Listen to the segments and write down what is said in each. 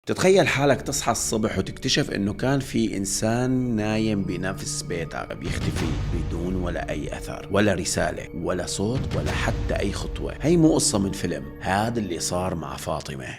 تتخيل حالك تصحى الصبح وتكتشف انه كان في انسان نايم بنفس بيتك بيختفي بدون ولا اي اثر ولا رسالة ولا صوت ولا حتى اي خطوة. هي مو قصة من فيلم، هذا اللي صار مع فاطمة.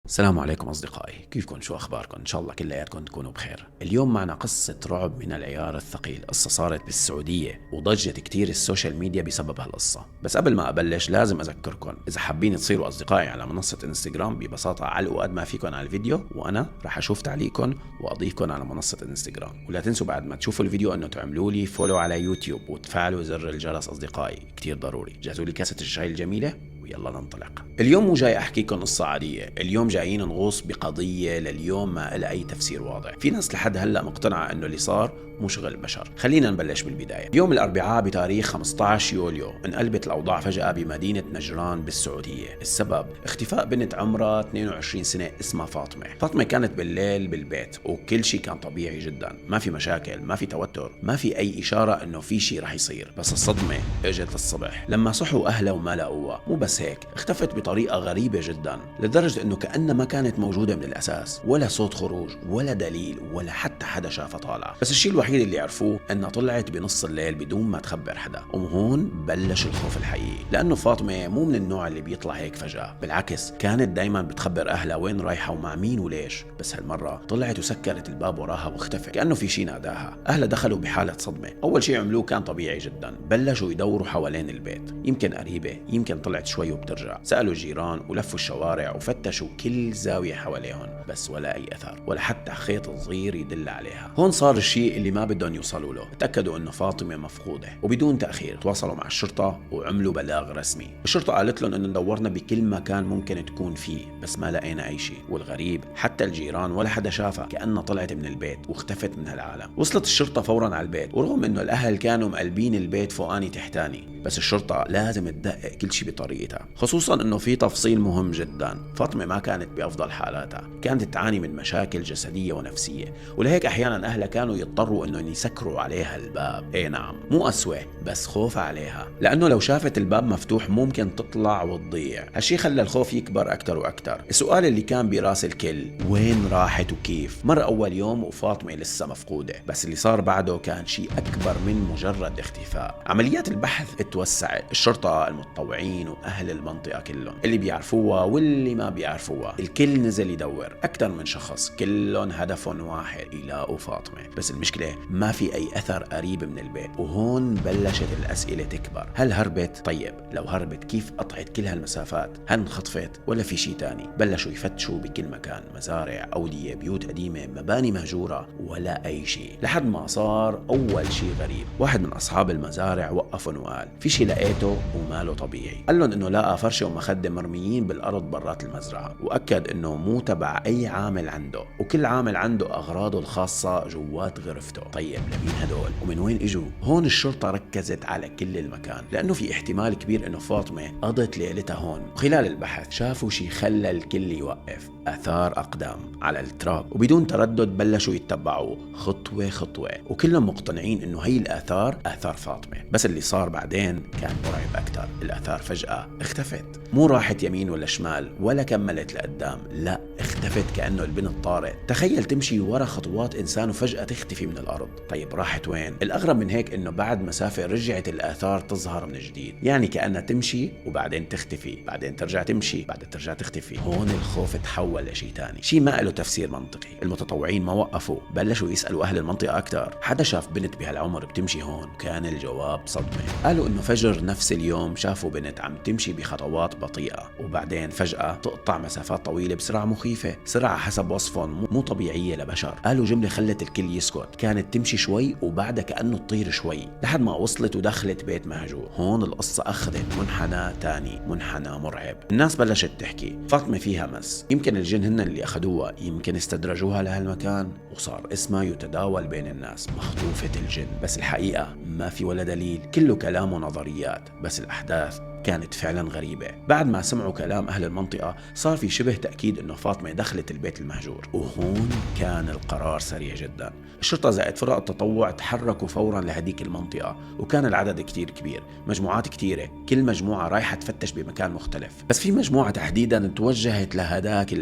السلام عليكم أصدقائي، كيفكم؟ شو أخباركم؟ إن شاء الله كلياتكم تكونوا بخير. اليوم معنا قصة رعب من العيار الثقيل. قصة صارت بالسعودية وضجت كتير السوشيال ميديا بسبب هالقصة. بس قبل ما أبلش لازم أذكركم، إذا حابين تصيروا أصدقائي على منصة انستغرام ببساطة علقوا قد ما فيكم على الفيديو، وأنا رح أشوف تعليقكم وأضيفكم على منصة انستغرام. ولا تنسوا بعد ما تشوفوا الفيديو أنه تعملوا لي فولو على يوتيوب وتفعلوا زر الجرس أصدقائي، كتير ضروري. جهزوا لي كاسة الشاي الجميلة ويلا ننطلق. اليوم مو جاي احكيكم قصة عادية، اليوم جايين نغوص بقضية لليوم ما لها اي تفسير واضح. في ناس لحد هلا مقتنعة انه اللي صار مو شغل بشر. خلينا نبلش بالبداية. يوم الاربعاء بتاريخ 15 يوليو انقلبت الاوضاع فجأة بمدينة نجران بالسعودية. السبب اختفاء بنت عمرها 22 سنة اسمها فاطمة. فاطمة كانت بالليل بالبيت وكل شيء كان طبيعي جدا، ما في مشاكل، ما في توتر، ما في اي اشارة انه في شيء رح يصير. بس الصدمة اجت الصبح لما صحوا اهلها وما لقوها. مو بس هيك، اختفت بطريقة غريبة جدا لدرجة انه كأنها ما كانت موجودة من الاساس، ولا صوت خروج ولا دليل ولا حتى حدا شافها طالعة. بس الشيء الوحيد اللي عرفوه انها طلعت بنص الليل بدون ما تخبر حدا. وهون بلش الخوف الحقيقي، لانه فاطمة مو من النوع اللي بيطلع هيك فجأة، بالعكس كانت دايما بتخبر اهلها وين رايحة ومع مين وليش. بس هالمرة طلعت وسكرت الباب وراها واختفت كأنه في شيء ناداها. اهلها دخلوا بحالة صدمة. اول شيء عملوه كان طبيعي جدا، بلشوا يدوروا حوالين البيت، يمكن قريبة يمكن طلعت شوي وبترجع. سألوا الجيران ولفوا الشوارع وفتشوا كل زاوية حواليهم، بس ولا أي أثر ولا حتى خيط صغير يدل عليها. هون صار الشيء اللي ما بدهم يوصلوا له. تأكدوا إنه فاطمة مفقودة، وبدون تأخير تواصلوا مع الشرطة وعملوا بلاغ رسمي. الشرطة قالت لهم إنه دورنا بكل مكان ممكن تكون فيه بس ما لقينا أي شيء. والغريب حتى الجيران ولا حدا شافها، كأنها طلعت من البيت واختفت من هالعالم. وصلت الشرطة فورا على البيت، ورغم إنه الأهل كانوا مقلبين البيت فوقاني تحتاني، بس الشرطة لازم تدقق كل شيء بطريقتها. خصوصا انه في تفصيل مهم جدا، فاطمة ما كانت بأفضل حالاتها، كانت تعاني من مشاكل جسدية ونفسية، ولهيك احيانا اهلها كانوا يضطروا انهم يسكروا عليها الباب. اي نعم، مو قسوة بس خوف عليها، لانه لو شافت الباب مفتوح ممكن تطلع وتضيع. هالشي خلى الخوف يكبر اكثر واكثر. السؤال اللي كان براس الكل، وين راحت وكيف؟ مر اول يوم وفاطمة لسه مفقودة، بس اللي صار بعده كان شيء اكبر من مجرد اختفاء. عمليات البحث اتوسعت، الشرطة، المتطوعين واهل المنطقة كلهم، اللي بيعرفوها واللي ما بيعرفوها، الكل نزل يدور. اكثر من شخص كلهم هدفهم واحد، يلاقوا فاطمة. بس المشكلة ما في اي اثر قريب من البيت. وهون بلشت الاسئلة تكبر. هل هربت؟ طيب لو هربت كيف قطعت كل هالمسافات؟ هل انخطفت ولا في شيء تاني؟ بلشوا يفتشوا بكل مكان، مزارع، اودية، بيوت قديمة، مباني مهجورة، ولا اي شيء. لحد ما صار اول شيء غريب. واحد من اصحاب المزارع وقفهم وقال في شيء لقيته وماله طبيعي. قال لهم انه لقى فرشة ومخدة مرميين بالارض برات المزرعة، واكد انه مو تبع اي عامل عنده، وكل عامل عنده اغراضه الخاصة جوات غرفته. طيب لمين هدول ومن وين اجوا؟ هون الشرطة ركزت على كل المكان، لانه في احتمال كبير انه فاطمة قضت ليلتها هون. وخلال البحث شافوا شيء خلى الكل يوقف، اثار اقدام على التراب، وبدون تردد بلشوا يتبعوه خطوة خطوة، وكلهم مقتنعين انه هي الاثار اثار فاطمة. بس اللي صار بعدين كان مرعب أكتر. الآثار فجأة اختفت، مو راحت يمين ولا شمال ولا كملت لقدام، لا اختفت كأنه البنت طارت. تخيل تمشي ورا خطوات إنسان وفجأة تختفي من الأرض. طيب راحت وين؟ الأغرب من هيك إنه بعد مسافة رجعت الآثار تظهر من جديد، يعني كأنها تمشي وبعدين تختفي، بعدين ترجع تمشي، بعدين ترجع تختفي. هون الخوف تحول لشيء تاني، شيء ما له تفسير منطقي. المتطوعين ما وقفوا، بلشوا يسألوا أهل المنطقة أكتر. حدا شاف بنت بهالعمر بتمشي هون؟ كان الجواب صدمة. قالوا إنه فجر نفس اليوم شافوا بنت عم تمشي بخطوات بطيئة، وبعدين فجأة تقطع مسافات طويلة بسرعة مخيفة، سرعة حسب وصفهم مو طبيعية لبشر. قالوا جملة خلت الكل يسكت، كانت تمشي شوي وبعدها كأنه تطير شوي، لحد ما وصلت ودخلت بيت مهجور. هون القصة أخذت منحنى تاني، منحنى مرعب. الناس بلشت تحكي فاطمة فيها مس، يمكن الجن هن اللي أخدوها، يمكن استدرجوها لهالمكان، وصار اسمها يتداول بين الناس، مخطوفة الجن. بس الحقيقة ما في ولا دليل، كله كلام ونظريات. بس الأحداث كانت فعلا غريبة. بعد ما سمعوا كلام أهل المنطقة صار في شبه تأكيد إنه فاطمة دخلت البيت المهجور، وهون كان القرار سريع جدا. الشرطة زائد فرق التطوع تحركوا فورا لهديك المنطقة، وكان العدد كتير كبير، مجموعات كتيرة، كل مجموعة رايحة تفتش بمكان مختلف. بس في مجموعة تحديدا توجهت لهداك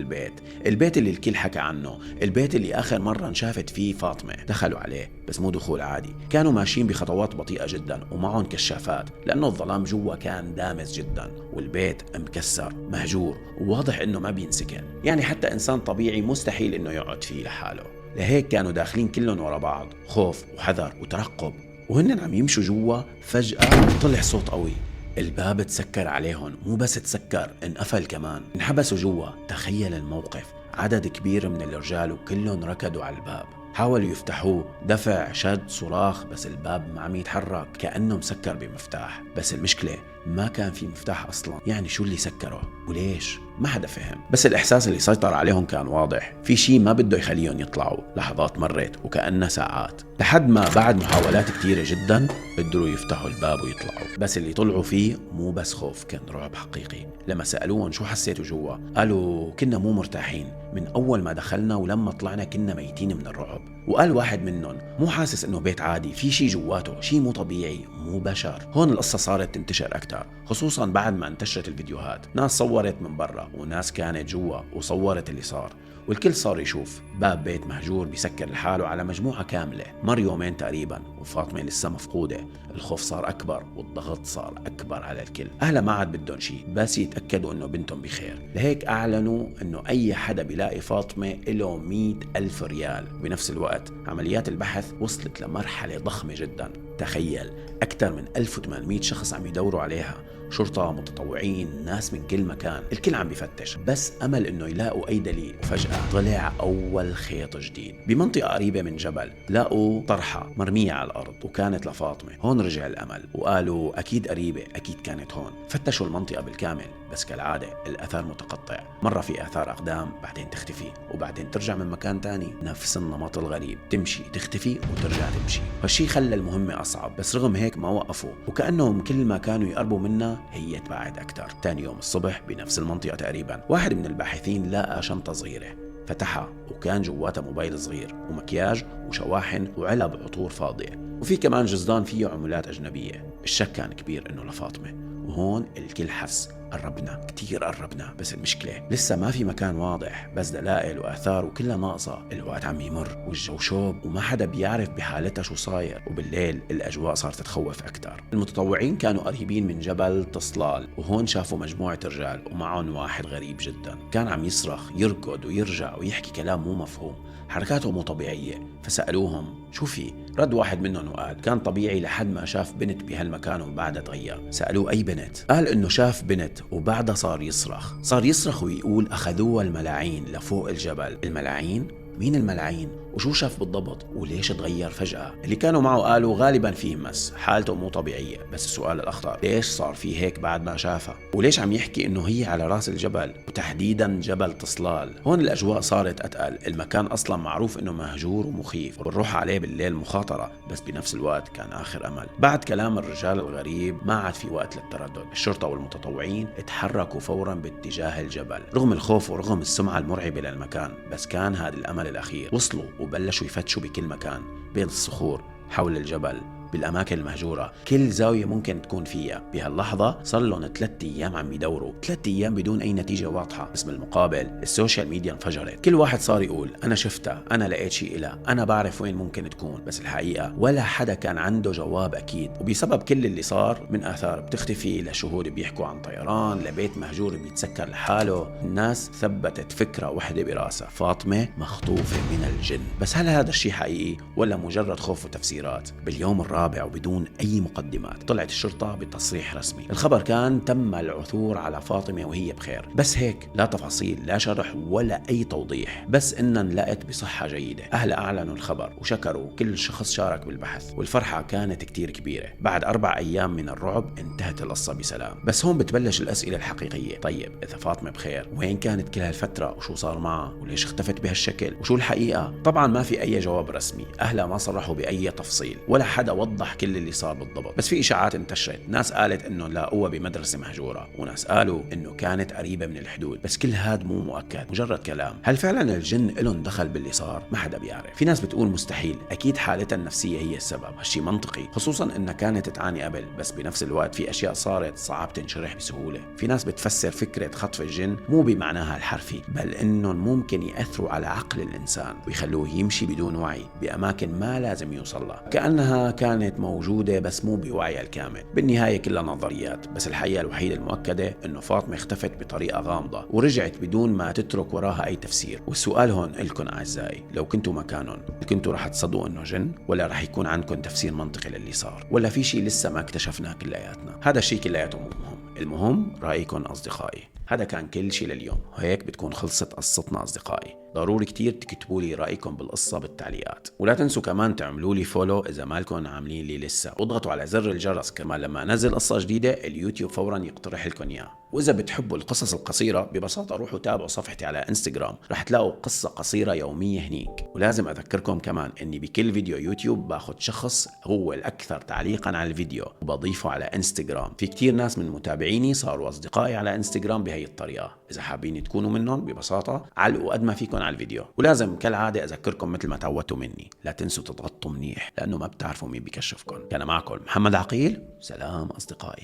البيت اللي الكل حكى عنه، البيت اللي آخر مرة انشافت فيه فاطمة. دخلوا عليه بس مو دخول عادي، كانوا ماشيين بخطوات بطيئة جدا ومعهم كشافات لأنه الظلام جوا كان دامس جدا، والبيت مكسر مهجور وواضح إنه ما بينسكن، يعني حتى إنسان طبيعي مستحيل إنه يقعد فيه لحاله. لهيك كانوا داخلين كلهم ورا بعض، خوف وحذر وترقب. وهن عم يمشوا جوا فجأة طلع صوت قوي، الباب تسكر عليهم، مو بس تسكر انقفل كمان، انحبسوا جوا. تخيل الموقف، عدد كبير من الرجال وكلهم ركضوا على الباب، حاولوا يفتحوه، دفع شد صراخ، بس الباب ما عم يتحرك، كأنه مسكر بمفتاح. بس المشكلة ما كان في مفتاح أصلا، يعني شو اللي سكره وليش؟ ما حدا فهم. بس الإحساس اللي سيطر عليهم كان واضح، في شيء ما بده يخليهم يطلعوا. لحظات مرت وكأنها ساعات، لحد ما بعد محاولات كتيرة جدا قدروا يفتحوا الباب ويطلعوا. بس اللي طلعوا فيه مو بس خوف، كان رعب حقيقي. لما سألوهم شو حسيتوا جوا قالوا كنا مو مرتاحين من أول ما دخلنا، ولما طلعنا كنا ميتين من الرعب. وقال واحد منهم مو حاسس إنه بيت عادي، في شيء جواته، شيء مو طبيعي، مو بشر. هون القصة صارت تنتشر أكثر، خصوصا بعد ما انتشرت الفيديوهات. ناس صورت من برا وناس كانت جوا وصورت اللي صار، والكل صار يشوف باب بيت مهجور بيسكر لحاله على مجموعة كاملة. مر يومين تقريبا وفاطمة لسه مفقودة. الخوف صار أكبر والضغط صار أكبر على الكل. أهلها ما عاد بدهم شيء بس يتأكدوا إنه بنتهم بخير، لهيك أعلنوا إنه أي حدا بيلاقي فاطمة له 100,000 ريال. بنفس الوقت عمليات البحث وصلت لمرحلة ضخمة جدا. تخيل أكثر من 1800 شخص عم يدوروا عليها، شرطة، متطوعين، ناس من كل مكان، الكل عم بيفتش بس أمل إنه يلاقوا أي دليل. وفجأة طلع أول خيط جديد. بمنطقة قريبة من جبل لقوا طرحة مرمية على الأرض وكانت لفاطمة. هون رجع الأمل وقالوا أكيد قريبة، أكيد كانت هون. فتشوا المنطقة بالكامل بس كالعادة الأثر متقطع، مرة في آثار أقدام بعدين تختفي وبعدين ترجع من مكان تاني، نفس النمط الغريب، تمشي تختفي وترجع تمشي. هالشي خلى المهمة أصعب، بس رغم هيك ما وقفوا، وكأنهم كل ما كانوا يقربوا منها هي تبعد أكتر. تاني يوم الصبح بنفس المنطقة تقريبا واحد من الباحثين لقى شنطة صغيرة، فتحها وكان جواتها موبايل صغير ومكياج وشواحن وعلب عطور فاضية، وفي كمان جزدان فيه عملات أجنبية. الشك كان كبير إنه لفاطمة، وهون الكل حس قربنا كتير قربنا، بس المشكلة لسه ما في مكان واضح، بس دلائل وآثار وكلها ناقصة. الوقت عم يمر والجو شوب وما حدا بيعرف بحالتها شو صاير، وبالليل الأجواء صارت تخوف أكتر. المتطوعين كانوا قريبين من جبل تصلال، وهون شافوا مجموعة رجال ومعهم واحد غريب جدا، كان عم يصرخ يركض ويرجع ويحكي كلام مو مفهوم، حركاته مو طبيعية. فسألوهم شو في؟ رد واحد منهم وقال كان طبيعي لحد ما شاف بنت بهالمكان وبعدها تغير. سألوه أي بنت؟ قال إنه شاف بنت وبعدها صار يصرخ ويقول أخذوها الملاعين لفوق الجبل. الملاعين؟ مين الملاعين؟ وشو شاف بالضبط؟ وليش تغير فجأة؟ اللي كانوا معه قالوا غالبا فيه مس، حالته مو طبيعية، بس السؤال الأخطر ليش صار فيه هيك بعد ما شافها؟ وليش عم يحكي إنه هي على راس الجبل وتحديدا جبل تصلال؟ هون الأجواء صارت أتقل، المكان أصلا معروف إنه مهجور ومخيف، والروح عليه بالليل مخاطرة، بس بنفس الوقت كان آخر أمل. بعد كلام الرجال الغريب ما عاد في وقت للتردد، الشرطة والمتطوعين اتحركوا فورا باتجاه الجبل رغم الخوف ورغم السمعة المرعبة للمكان، بس كان هذا الأمل الأخير. وصلوا وبلشوا يفتشوا بكل مكان، بين الصخور، حول الجبل، بالأماكن المهجورة، كل زاوية ممكن تكون فيها. بهاللحظة صار لهم 3 أيام عم يدوروا، 3 أيام بدون أي نتيجة واضحة. بس بالمقابل السوشيال ميديا انفجرت، كل واحد صار يقول أنا شفتها، أنا لقيت شيء إلها، أنا بعرف وين ممكن تكون. بس الحقيقة ولا حدا كان عنده جواب أكيد، وبسبب كل اللي صار من آثار بتختفي لشهود بيحكوا عن طيران لبيت مهجور بيتسكر لحاله، الناس ثبتت فكرة واحدة براسها، فاطمة مخطوفة من الجن. بس هل هذا الشيء حقيقي ولا مجرد خوف وتفسيرات؟ باليوم الرابع وبدون أي مقدمات طلعت الشرطة بتصريح رسمي، الخبر كان تم العثور على فاطمة وهي بخير، بس هيك، لا تفاصيل، لا شرح ولا أي توضيح، بس إنها انلقت بصحة جيدة. أهلها أعلنوا الخبر وشكروا كل شخص شارك بالبحث، والفرحة كانت كتير كبيرة. بعد 4 أيام من الرعب انتهت القصة بسلام. بس هون بتبلش الأسئلة الحقيقية، طيب إذا فاطمة بخير وين كانت كل هالفترة وشو صار معها وليش اختفت بهالشكل وشو الحقيقة؟ طبعا ما في أي جواب رسمي، أهلها ما صرحوا بأي تفصيل ولا حدا وضح كل اللي صار بالضبط. بس في إشاعات انتشرت، ناس قالت إنه لاقوها بمدرسة مهجورة، وناس قالوا إنه كانت قريبة من الحدود. بس كل هاد مو مؤكد، مجرد كلام. هل فعلا الجن إلهم دخل باللي صار؟ ما حدا بيعرف. في ناس بتقول مستحيل، أكيد حالتها النفسية هي السبب. هالشي منطقي، خصوصا إنها كانت تعاني قبل، بس بنفس الوقت في أشياء صارت صعب تنشرح بسهولة. في ناس بتفسر فكرة خطف الجن مو بمعناها الحرفي، بل إنهم ممكن يأثروا على عقل الإنسان ويخلوه يمشي بدون وعي بأماكن ما لازم يوصل لها، كأنها كانت موجودة بس مو بوعيها الكامل. بالنهاية كلها نظريات، بس الحقيقة الوحيدة المؤكدة إنه فاطمة اختفت بطريقة غامضة ورجعت بدون ما تترك وراها أي تفسير. والسؤال هون إلكن أعزائي، لو كنتوا مكانهم كنتوا رح تصدقوا إنه جن، ولا رح يكون عندكم تفسير منطقي للي صار، ولا في شيء لسه ما اكتشفناه كلياتنا؟ هذا الشيء كلياته مو مهم، المهم رأيكم أصدقائي. هذا كان كل شيء لليوم، وهيك بتكون خلصت قصتنا أصدقائي. ضروري كتير تكتبوا لي رأيكم بالقصة بالتعليقات، ولا تنسوا كمان تعملوا لي فولو إذا مالكم عاملين لي لسه، واضغطوا على زر الجرس كمان لما أنزل قصة جديدة اليوتيوب فورا يقترح لكم إياه. وإذا بتحبوا القصص القصيرة ببساطة روحوا تابعوا صفحتي على انستغرام، رح تلاقوا قصة قصيرة يومية هنيك. ولازم أذكركم كمان إني بكل فيديو يوتيوب باخد شخص هو الأكثر تعليقا على الفيديو وبضيفه على انستغرام. في كتير ناس من متابعيني صاروا أصدقائي على انستغرام بهي الطريقة. إذا حابين تكونوا منهم ببساطة علقوا قد ما فيكم على الفيديو. ولازم كالعادة أذكركم مثل ما تعودتوا مني، لا تنسوا تضغطوا منيح لأنه ما بتعرفوا مين بيكشفكم. كان معكم محمد عقيل، سلام أصدقائي.